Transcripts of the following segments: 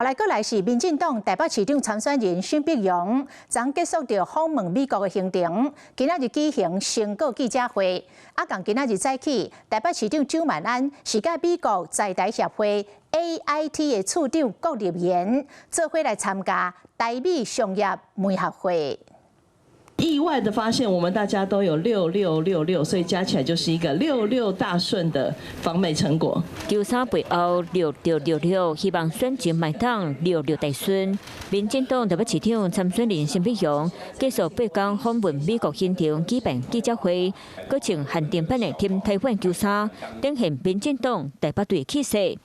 過來是民進黨台北市長參選人沈碧容，昨結束着訪問美國的行程，今仔日舉行成果記者會。共今仔日早起，台北市長蔣萬安是甲美國在台協會 AIT 的處長郭立言做伙來參加台美商業媒合會。意外的發現，我們大家都有6666，所以加起來就是一個66大順的訪美成果。球衫背後6666，希望選前賣黨66大順。民進黨台北市長參選人沈碧容結束8天訪問美國行程，舉辦記者會，佮穿限定版的 Team 台灣球衫，展現民進黨台北隊氣勢。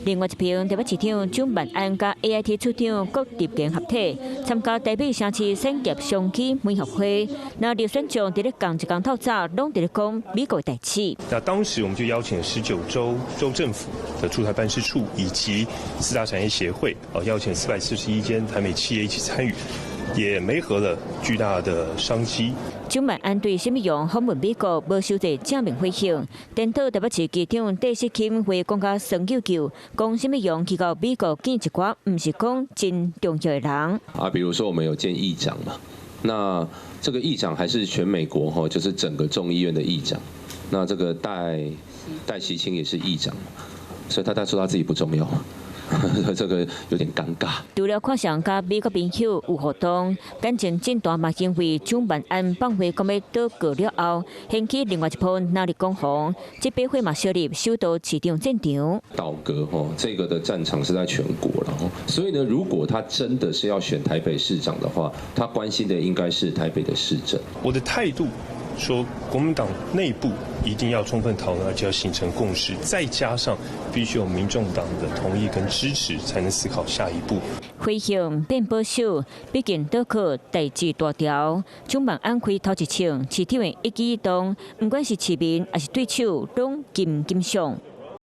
另外一邊，台北市長蔣萬安甲 AIT 處長郭立言合體參加台北城市產業商機媒合會，那劉選長在咧講一講透早，攏在咧講美國的代誌。那當時我們就邀請了19州政府的駐台辦事處以及4大產業協會，邀請441間台美企業一起參與，也媒合了巨大的商機。蔣萬安對沈碧容訪問美國無受到正面回應，顛倒台北市機長戴錫欽會講甲酸溜溜，講沈碧容去到美國見一寡唔是講真重要的人。比如說我們有見議長嘛。那這個議長還是全美國哈，就是整個眾議院的議長。那這個戴錫欽也是議長，所以他說他自己不重要，這個有點尷尬。除了看上甲美國朋友有互動，感情真大嘛，因為蔣萬安訪會講要倒過了後，掀起另外一波鬧熱攻防。這筆會嘛涉入首都市長戰場。倒戈哈，這個的戰場是在全國了，所以呢，如果他真的是要選台北市長的話，他關心的應該是台北的市政。我的態度說，國民黨內部一定要充分討論，而且要形成共識，再加上必須有民眾黨的同意跟支持，才能思考下一步。回應變保守，畢竟倒靠代誌大條。蔣萬安開頭一槍，市長的一舉一動，不管是市民還是對手，攏金上。